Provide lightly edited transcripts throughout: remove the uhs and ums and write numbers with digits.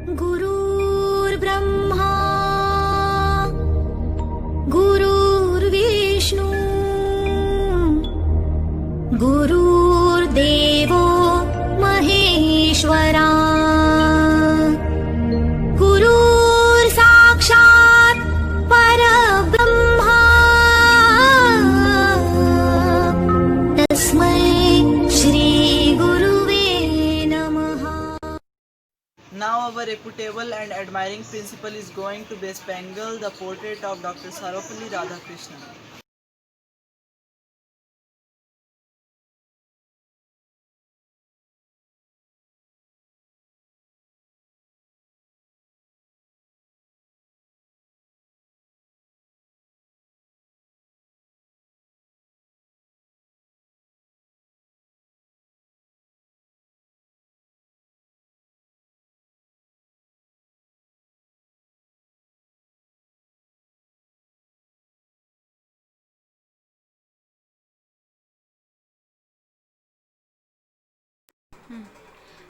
गुरुर्ब्रह्मा गुरुर्विष्णु गुरुर्देवो महेश्वरा गुरुर्साक्षात् परब्रह्मा तस्मै श्री गुरुवे नमः. Now our reputable and admiring principal is going to bespangle the portrait of Dr. Sarvapalli Radhakrishnan.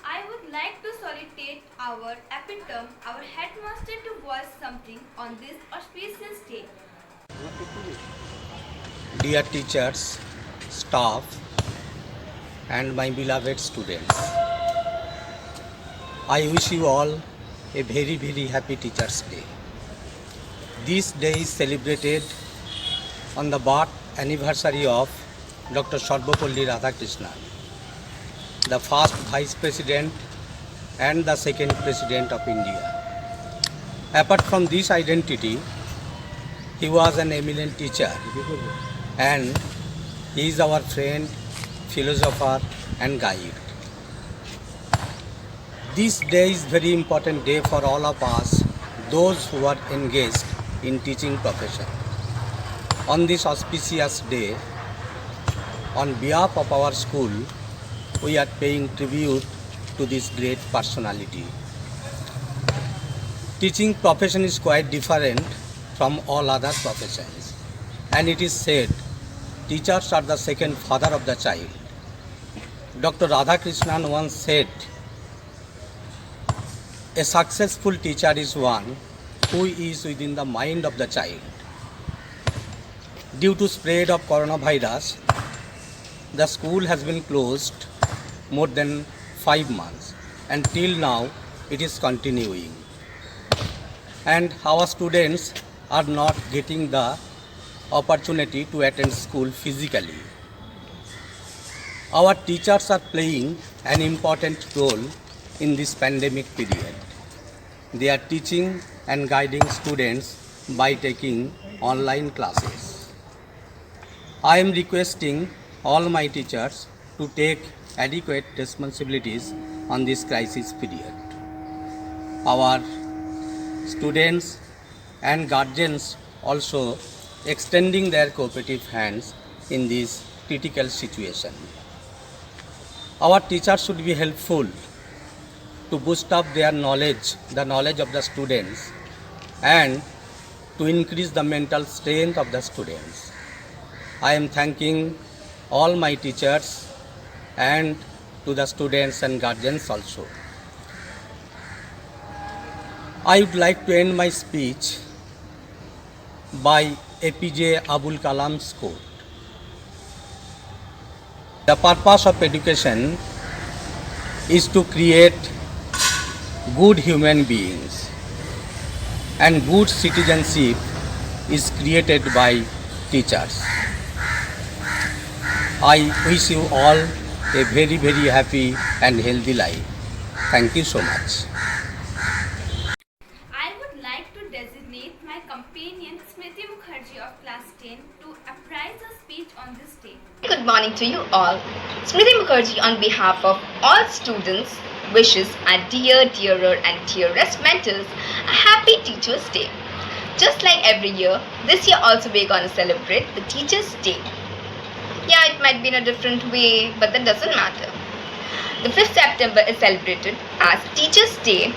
I would like to solicit our epitome, our headmaster, to voice something on this auspicious day. Dear teachers, staff, and my beloved students, I wish you all a very, very happy Teachers' Day. This day is celebrated on the birth anniversary of Dr. Sarvapalli Radhakrishnan, the first Vice President and the second President of India. Apart from this identity, he was an eminent teacher and he is our friend, philosopher and guide. This day is very important day for all of us, those who are engaged in teaching profession. On this auspicious day, on behalf of our school, we are paying tribute to this great personality. Teaching profession is quite different from all other professions, and it is said teachers are the second father of the child. Dr. Radhakrishnan once said, a successful teacher is one who is within the mind of the child. Due to spread of coronavirus, the school has been closed more than 5 months, and till now it is continuing. And our students are not getting the opportunity to attend school physically. Our teachers are playing an important role in this pandemic period. They are teaching and guiding students by taking online classes. I am requesting all my teachers to take adequate responsibilities on this crisis period. Our students and guardians also extending their cooperative hands in this critical situation. Our teachers should be helpful to boost up their knowledge, the knowledge of the students, and to increase the mental strength of the students. I am thanking all my teachers and to the students and guardians also. I would like to end my speech by APJ Abul Kalam's quote. The purpose of education is to create good human beings, and good citizenship is created by teachers. I wish you all a very, very happy and healthy life. Thank you so much. I would like to designate my companion Smriti Mukherjee of class 10 to apprise a speech on this day. Good morning to you all. Smriti Mukherjee on behalf of all students wishes our dearer and dearest mentors a happy Teachers' Day. Just like every year, this year also we're going to celebrate the Teachers' Day. Yeah, it might be in a different way, but that doesn't matter. The 5th September is celebrated as Teachers' Day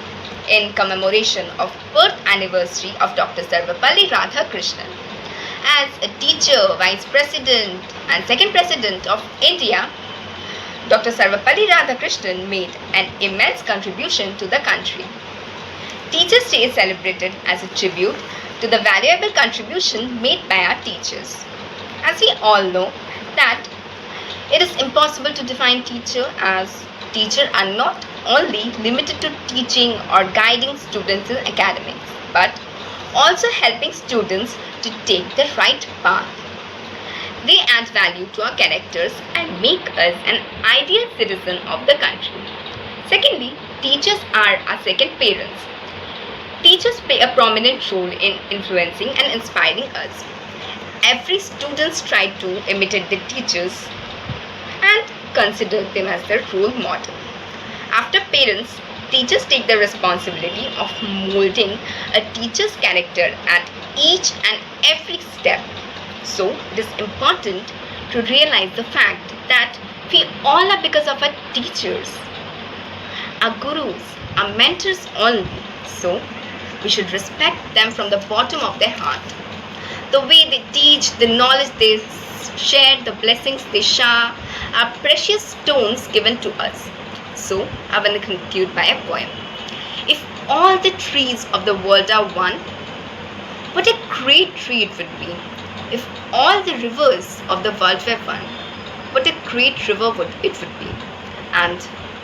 in commemoration of birth anniversary of Dr. Sarvapalli Radhakrishnan. As a teacher, Vice President and Second President of India, Dr. Sarvapalli Radhakrishnan made an immense contribution to the country. Teachers' Day is celebrated as a tribute to the valuable contribution made by our teachers. As we all know that it is impossible to define teacher, as teachers are not only limited to teaching or guiding students in academics, but also helping students to take the right path. They add value to our characters and make us an ideal citizen of the country. Secondly, teachers are our second parents. Teachers play a prominent role in influencing and inspiring us. Every student tries to imitate their teachers and consider them as their role model. After parents, teachers take the responsibility of molding a teacher's character at each and every step. So, it is important to realize the fact that we all are because of our teachers, our gurus, our mentors only. So, we should respect them from the bottom of their heart. The way they teach, the knowledge they share, the blessings they shower are precious stones given to us. So, I want to conclude by a poem. If all the trees of the world are one, what a great tree it would be. If all the rivers of the world were one, what a great river it would be. And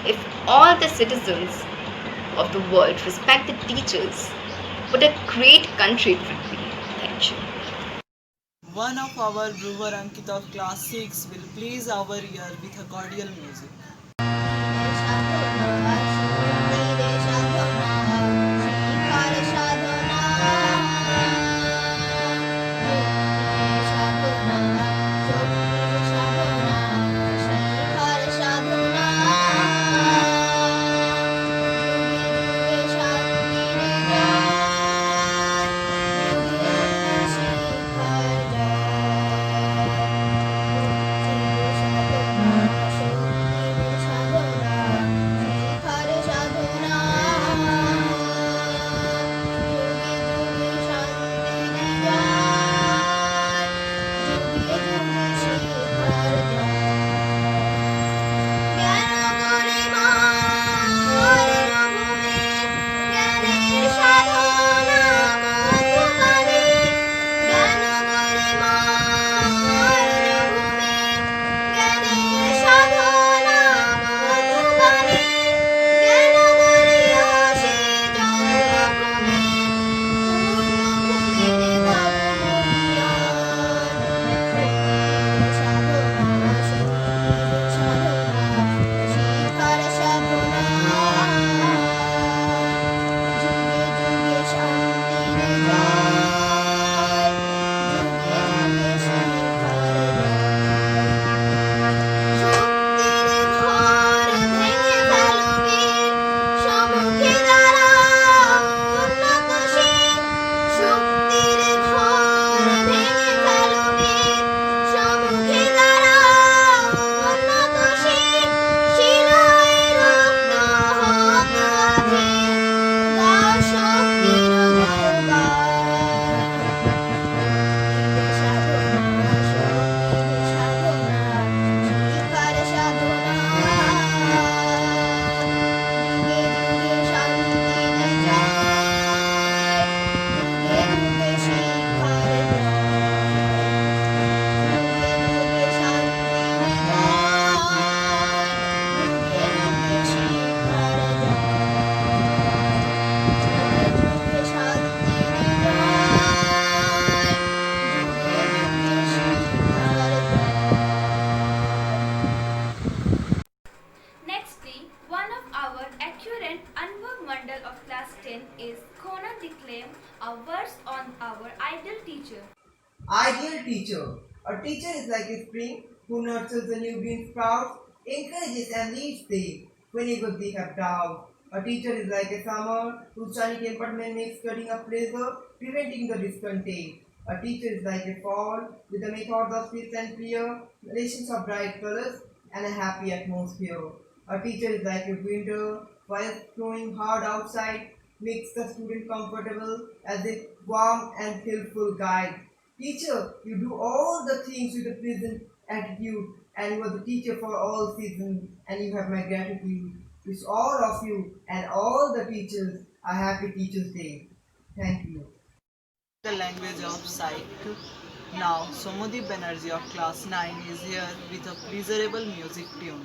if all the citizens of the world respect the teachers, what a great country it would be. Thank you. One of our brewer Ankit of class 6 will please our ear with a cordial music. Nextly, one of our accurate Anubhav Mandal of class 10 is Khona declaim a verse on our ideal teacher. Ideal teacher. A teacher is like a spring who nurtures the newborn sprouts, encourages and leads them whenever they have doubt. A teacher is like a summer whose sunny temperament makes studying a pleasure, preventing the discontent. A teacher is like a fall with the methods of peace and prayer, relations of bright colors, and a happy atmosphere. A teacher is like a winter while snowing hard outside, makes the student comfortable as a warm and helpful guide. Teacher, you do all the things with a pleasant attitude, and you are the teacher for all seasons, and you have my gratitude. Wish all of you and all the teachers a happy Teachers' Day. Thank you. The language of Psych. Now, Somodip Banerjee of class 9 is here with a pleasurable music tune.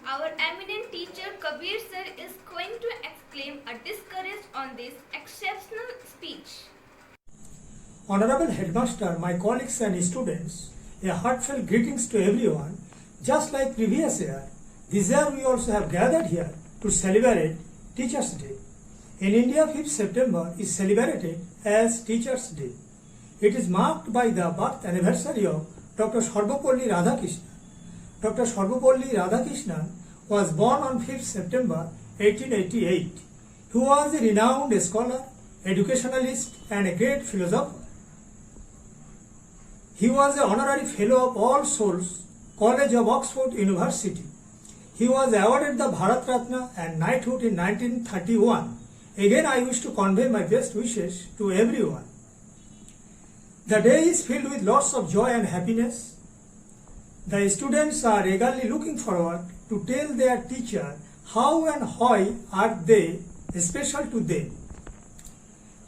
Our eminent teacher Kabir sir is going to exclaim a discourage on this exceptional speech. Honorable Headmaster, my colleagues and students, a heartfelt greetings to everyone. Just like previous year, this year we also have gathered here to celebrate Teachers' Day. In India, 5th September is celebrated as Teachers' Day. It is marked by the birth anniversary of Dr. Sarvepalli Radhakrishnan. Dr. Sarvepalli Radhakrishnan was born on 5th September 1888. He was a renowned scholar, educationalist and a great philosopher. He was an honorary fellow of All Souls College of Oxford University. He was awarded the Bharat Ratna and knighthood in 1931. Again, I wish to convey my best wishes to everyone. The day is filled with lots of joy and happiness. The students are eagerly looking forward to tell their teacher how and why are they special to them.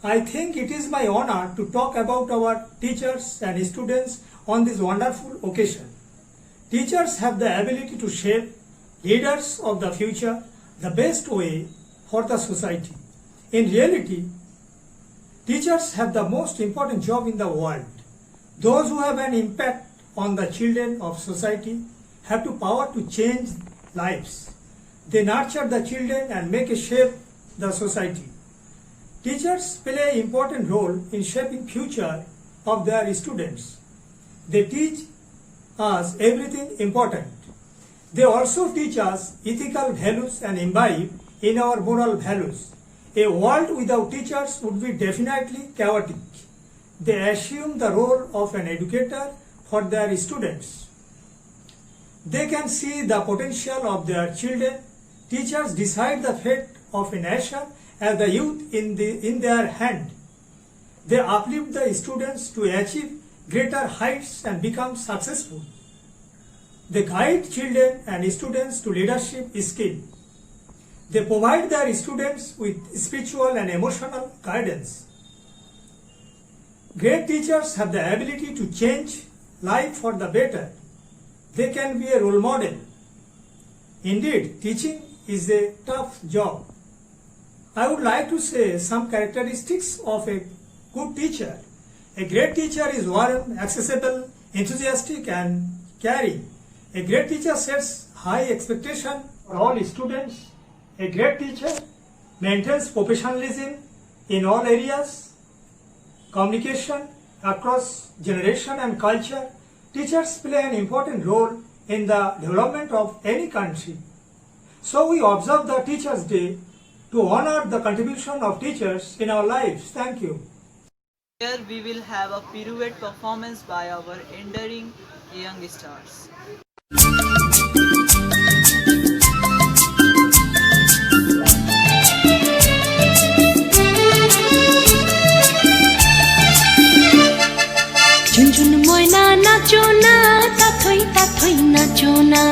I think it is my honor to talk about our teachers and students on this wonderful occasion. Teachers have the ability to shape leaders of the future the best way for the society. In reality, teachers have the most important job in the world. Those who have an impact on the children of society have the power to change lives. They nurture the children and make a shape the society. Teachers play an important role in shaping future of their students. They teach us everything important. They also teach us ethical values and imbibe in our moral values. A world without teachers would be definitely chaotic. They assume the role of an educator for their students. They can see the potential of their children. Teachers decide the fate of a nation as the youth in their hand. They uplift the students to achieve greater heights and become successful. They guide children and students to leadership skill. They provide their students with spiritual and emotional guidance. Great teachers have the ability to change life for the better. They can be a role model. Indeed, teaching is a tough job. I would like to say some characteristics of a good teacher. A great teacher is warm, accessible, enthusiastic, and caring. A great teacher sets high expectation for all students. A great teacher maintains professionalism in all areas, communication across generation and culture. Teachers play an important role in the development of any country. So we observe the Teachers' Day to honor the contribution of teachers in our lives. Thank you. Here we will have a pirouette performance by our enduring young stars. ঝুনঝুন ময়না নাচো না, তাথই তাথই নাচো না।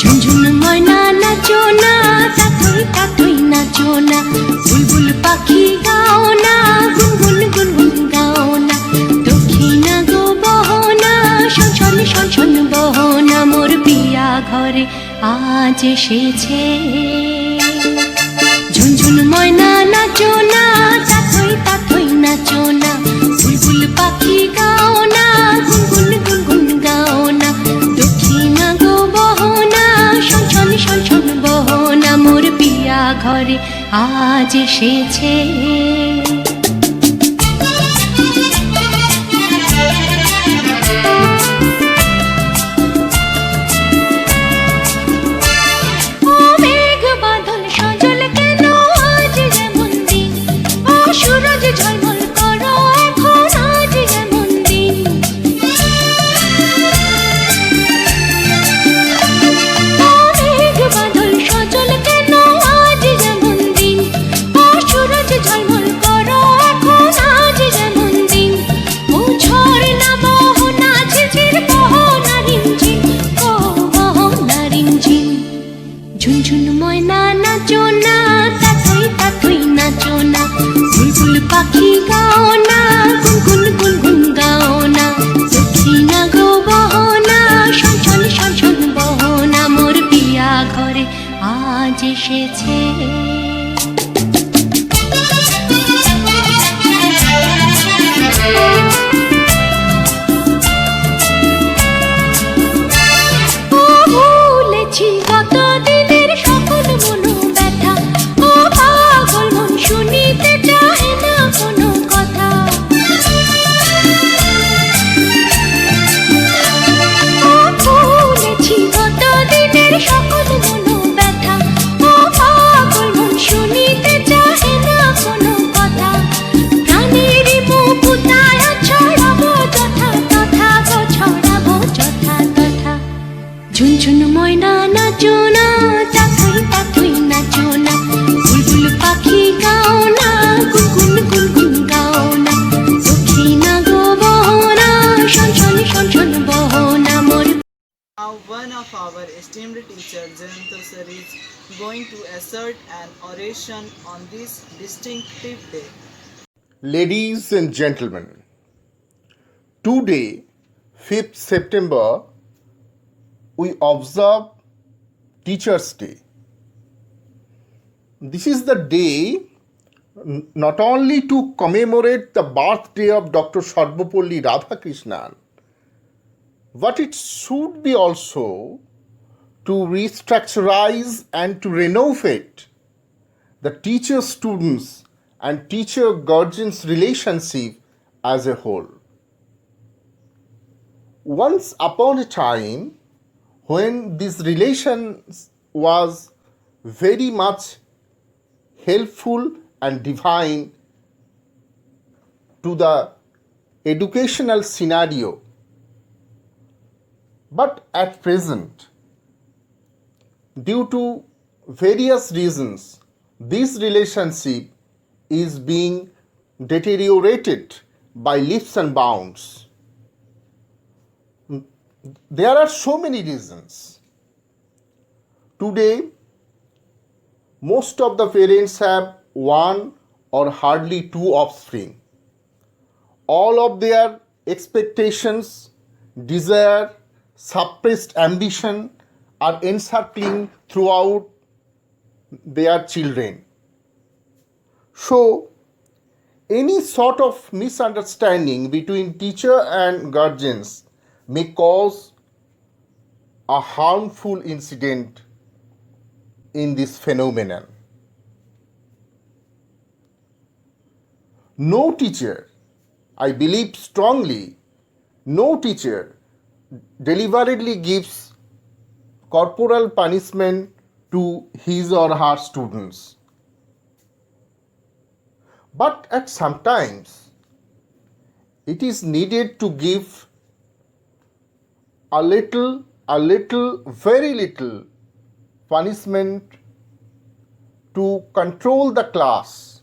ঝুনঝুন ময়না নাচো না, তাথই তাথই নাচো না। বুলবুল পাখি গাও না, গুনগুন গুনগুন গাও না। দক্ষিণা গো বহনা, শনশন শনশন বহনা। মোর পিয়া ঘরে আজ এসেছে। ঝুনঝুন ময়না নাচো না, তাথই তাথই নাচো না। বুলবুল পাখি গাও না, গুনগুন গুনগুন গাও না। দক্ষিণা গো বহনা, শনশন শনশন বহনা। মোর পিয়া ঘরে আজ এসেছে। ঝুনঝুন ময়না নাচো না, তাথই তাথই নাচো না। বুলবুল পাখি গাও না, গুনগুন গুনগুন গাও না। দক্ষিণা গো বহনা, শনশন শনশন বহনা। মোর পিয়া ঘরে আজ এসেছে। ভুলেছি কত দিনের সকল মনো ব্যথা। ও পাগল মন শুনিতে চাহে না কোনো কথা। ভুলেছি কত দিনের সকল মনো ব্যথা। ও পাগল মন শুনিতে চাহে না কোনো কথা। প্রাণের মুকুতায় ছড়াবো যথা তথা গো, ছড়াবো যথা তথা। ঝুনঝুন ময়না নাচো না, তাথই তাথই নাচো না। বুলবুল পাখি গাও না, গুনগুন গুনগুন গাও না। দক্ষিণা গো বহনা, শনশন শনশন বহনা। মোর Now one of our esteemed teacher Jayanto sir is going to assert an oration on this distinctive day. Ladies and gentlemen, today, 5th September, we observe Teachers' Day. This is the day not only to commemorate the birthday of Dr. Sarvapalli Radhakrishnan, but it should be also to restructurize and to renovate the teacher students and teacher guardians relationship as a whole. Once upon a time, when this relation was very much helpful and divine to the educational scenario, but at present, due to various reasons, this relationship is being deteriorated by leaps and bounds. There are so many reasons. Today, most of the parents have one or hardly two offspring. All of their expectations, desire, suppressed ambition are encircling throughout their children. So, any sort of misunderstanding between teacher and guardians may cause a harmful incident in this phenomenon. No teacher, I believe strongly, no teacher deliberately gives corporal punishment to his or her students. But at some times, it is needed to give a little, very little punishment to control the class.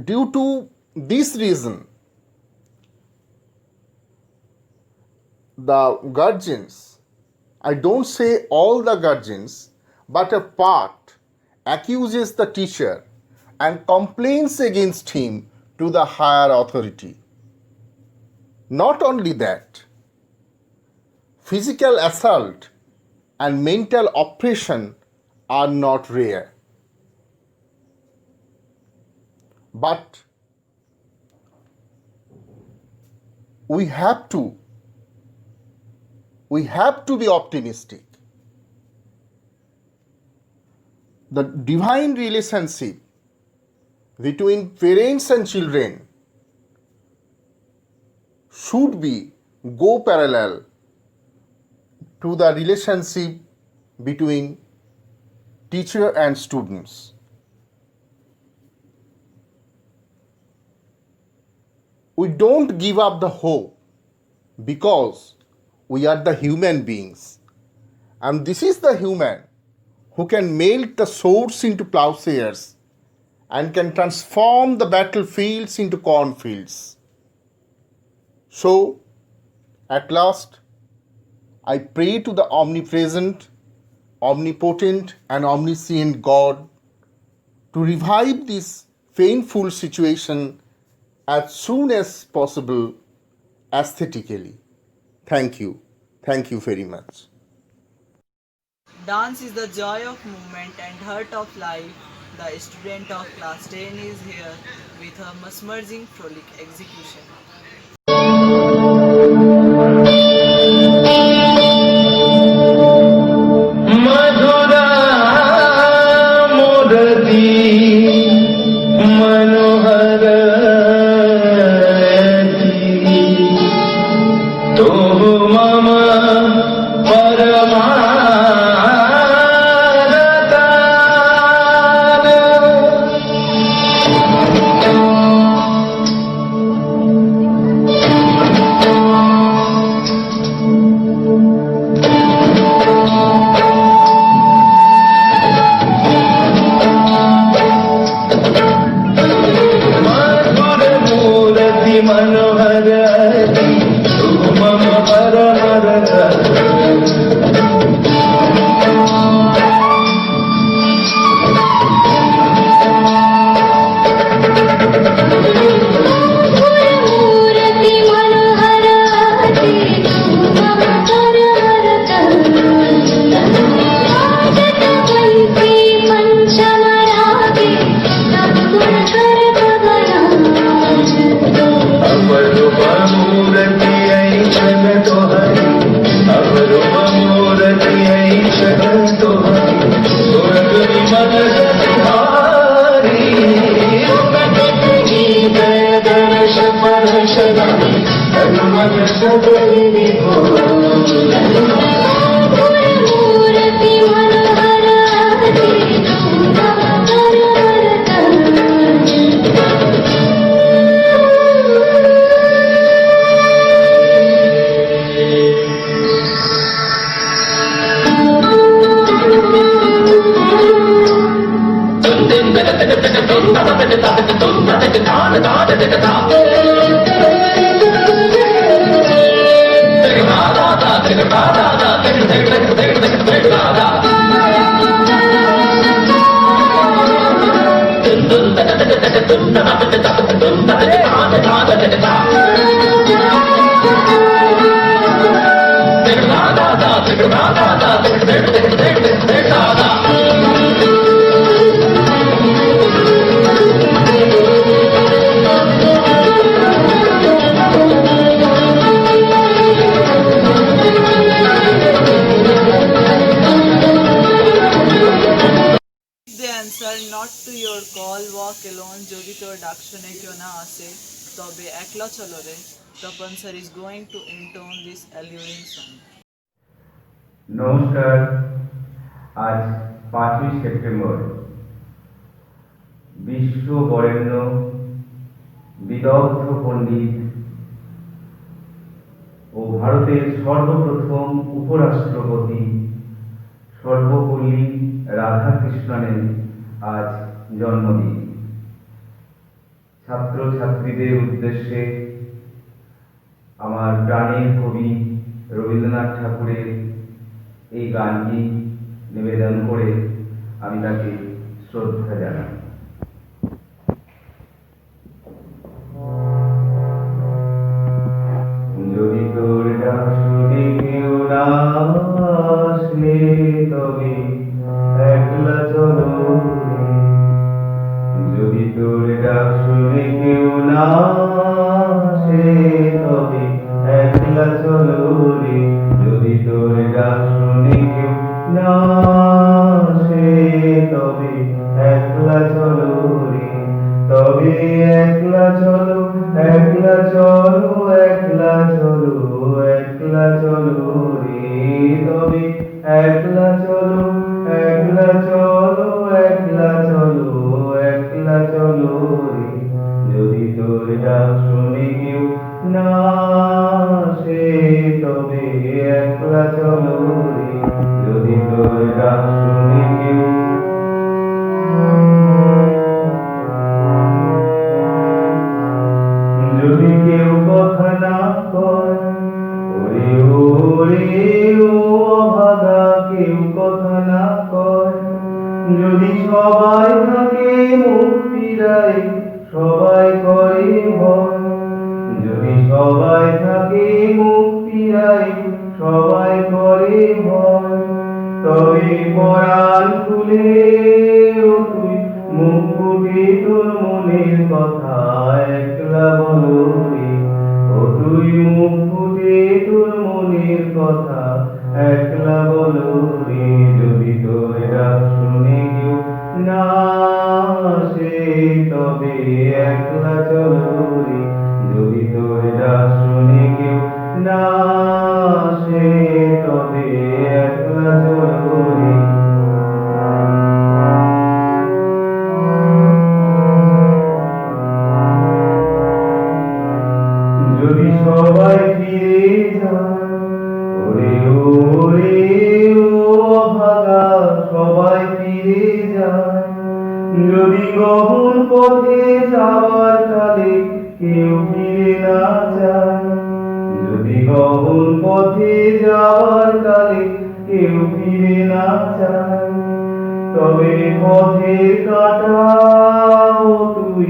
Due to this reason, the guardians, I don't say all the guardians, but a part accuses the teacher and complains against him to the higher authority. Not only that, physical assault and mental oppression are not rare. But we have to be optimistic. The divine relationship between parents and children should be go parallel to the relationship between teacher and students. We don't give up the hope because we are the human beings, and this is the human who can melt the swords into plowshares and can transform the battlefields into cornfields. So, at last, I pray to the omnipresent, omnipotent, and omniscient God to revive this painful situation as soon as possible aesthetically. Thank you. Thank you very much. Dance is the joy of movement and heart of life. The student of class 10 is here with her mesmerizing frolic execution. Amar Bamurati Ai Jagat Murthy Manohar They answer not to your call, walk alone, যদি তোর ডাক শুনে কেউ না আসে তবে একলা চলো রে। Tapan sir is going to intone this alluring song. নমস্কার। আজ 5ই সেপ্টেম্বর বিশ্ব বরেণ্য বিদগ্ধ পণ্ডিত ও ভারতের সর্বপ্রথম উপরাষ্ট্রপতি সর্বপল্লী রাধাকৃষ্ণনের আজ জন্মদিন। ছাত্রছাত্রীদের উদ্দেশ্যে আমার প্রাণের কবি রবীন্দ্রনাথ ঠাকুরের এই গানটি নিবেদন করে আমি তাকে শ্রদ্ধা জানাই। যদি তোর ডাক শুনে কেউ না আসে তবে একলা চলো রে। যদি তোর ডাক শুনে কেউ না আসে তবে একলা চলো রে। যদি তোর ডাক শুনে কেউ না আসে তবে একলা চলো রে। তবে একলা চলো, একলা চলো, একলা চলো, একলা চলো রে। তবে একলা চলো, একলা চলো, একলা চলো, একলা চলো রে। যদি তোর ডাক শুনে কেউ না আসে তবে একলা চলো রে। যদি তোর ডাক শুনে কেউ যদি কেউ কথা না কয় ওরে ওরে ও অভাগা কেউ কথা না কয়। যদি সবাই থাকে মুখ ফিরায় সবাই করে ভয়। যদি সবাই থাকে মুখ ফিরায় সবাই করে ভয়। তবে পরাণ খুলে ও তুই মুখ ফুটে তোর মনের কথা একলা বলো রে। ও তুই মুখ ফুটে তোর মনের কথা একলা বলো রে। যদি তোর ডাক শুনে কেউ না আসে তবে একলা চলো রে। যদি তোর ডাক শুনে কেউ না আসে তবে একলা চলো রে। যদি সবাই ফিরে যায় ওরে ওরে ও অভাগা সবাই ফিরে যায়। যদি গহন পথে যাওয়ার কালে কেউ ফিরে না যায়। যদি গহন পথে যাওয়ার কালে কেউ ফিরে না যায়। তবে পথের কাঁটা ও তুই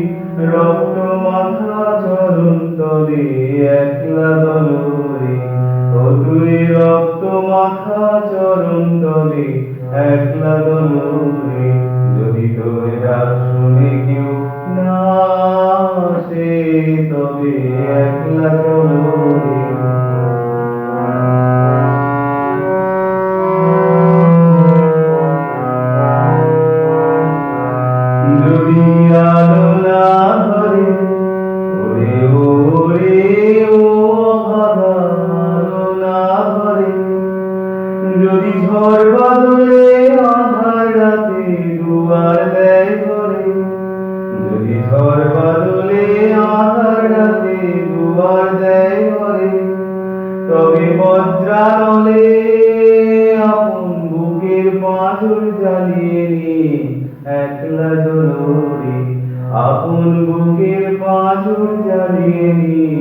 রক্ত মাথা চরণ তলে একলা দলো রে। ও তুই রক্ত মাথা চরণ তলে একলা দলো রে। যদি তোর ডাক শুনে কেউ না আসে তবে একলা চলো রে। যদি আলো না ধরে ওরে ওরে ও যদি ঝড় বাদলে আধার রাতে দুয়ার দেয় ঘরে, যদি ঝড় বাদলে আধার রাতে দুয়ার দেয় ঘরে, তবে বজ্রানলে আপন বুকের পাঁজর জ্বালিয়ে নিয়ে একলা জলরে, আপন বুকের পাঁজর জ্বালিয়ে নিয়ে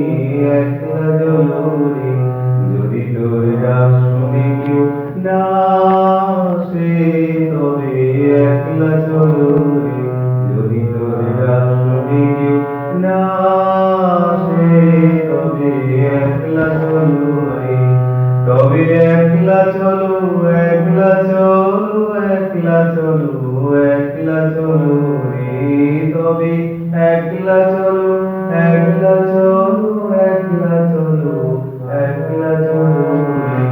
একলা জলরে। যদি তোর ডাক শুনে কেউ না আসে তবে একলা চলরে, যদি তোর ডাক শুনে কেউ না আসে তবে একলা চলরে, তবে একলা চলো, একলা চলো, একলা চলো, একলা চলো রে, তবে একলা চলো, একলা চলো, একলা চলো, একলা চলো রে।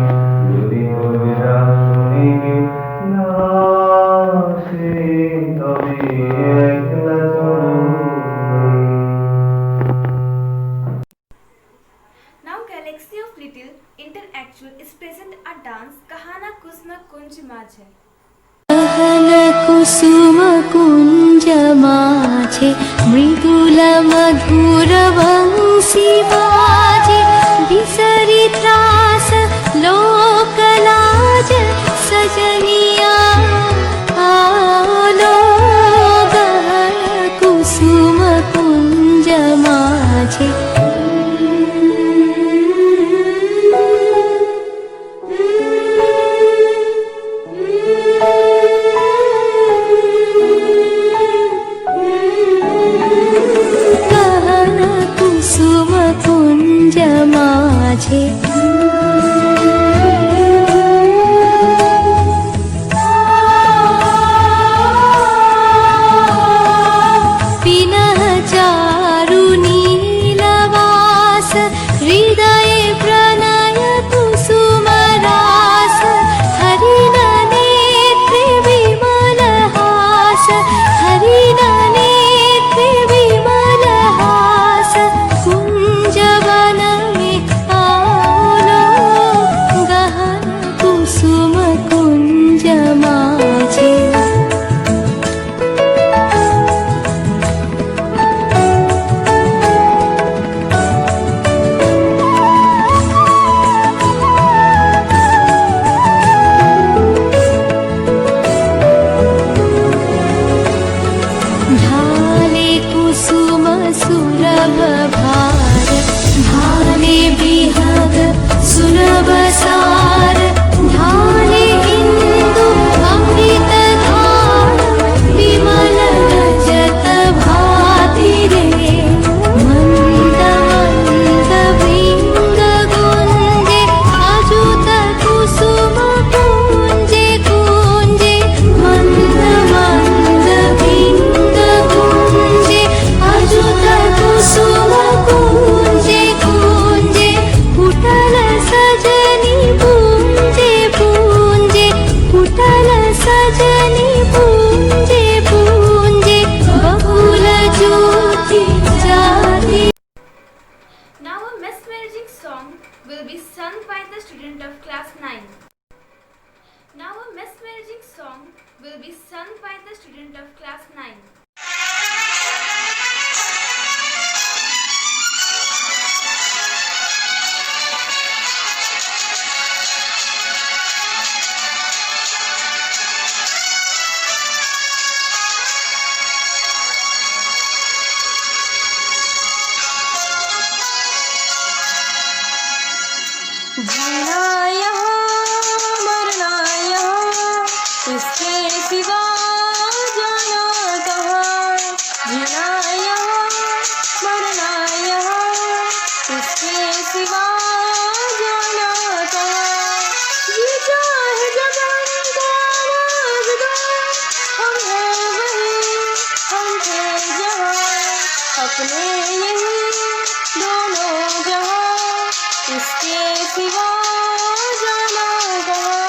যদি তোর ডাক শুনে কেউ না আসে তবে একলা চলো রে। Now Galaxy of Little Interactual is present a dance Kahana Kusma Kunj Majhe. कुसुम कुञ्ज माझे मृदुल मधुर वंशी बाजे बिसरि त्रास लोकलाज सजनिया आलो गहन कुसुम कुञ्ज माझे माझे पिनः चारु नीलवास हृदये प्रणय कुसुमरास हरिण नेत्रे विमलहास हरिण नेत्रे विमलहास कुञ्जवन कुसुम कुञ्ज माझे ढाले कुसुम सुलभ भार ढाले बिहग सुलभ सार ढाले हिन्दू अमृत धार विमल रजत भाति रे मंद मंद वृंद गुंजे अजुत कुसुम कुंजे कुंजे मंद मंद वृंद गुंजे अजुत कुसुम कुंजे कुंजे कुटल सजनी पूंजे पूंजे कुटल सजनी पूंजे पूंजे बहुल ज्योति जाति. Now a mesmerizing song will be sung by the student of class 9. Now a mesmerizing song will be sung by the student of class 9. जीना यहाँ मरना यहाँ इसके सिवा जाना कहाँ. जीना यहाँ मरना यहाँ इसके सिवा जाना कहाँ. जी चाहे जगन को आवाज़ दो हम हैं वही हम थे जहाँ अपने यही दोनों जहाँ इसके सिवा जाना कहाँ.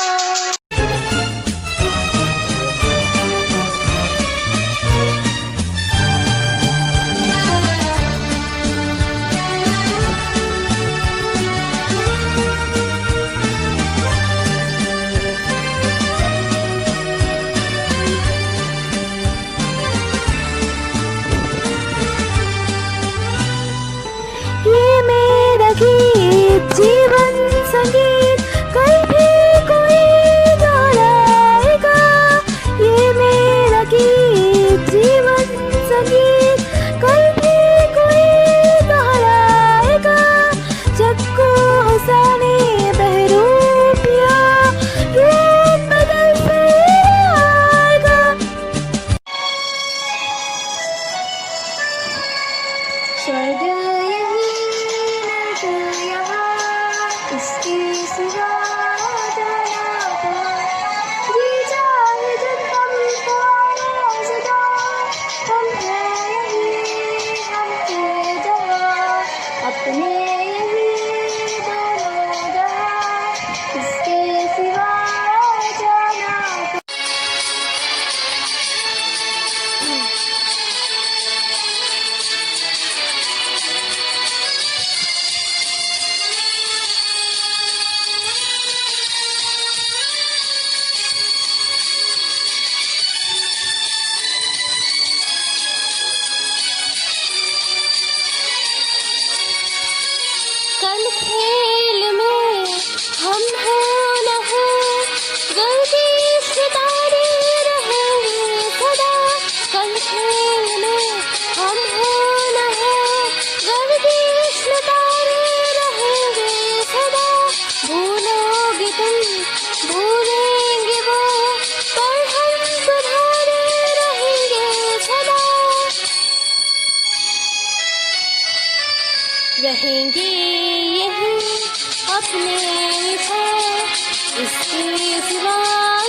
इसके सिवा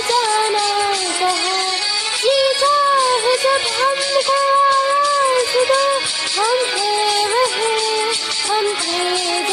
जाना कहाँ, ये चाहे जब हमको आवाज़ दो, हम थे वहीं, हम थे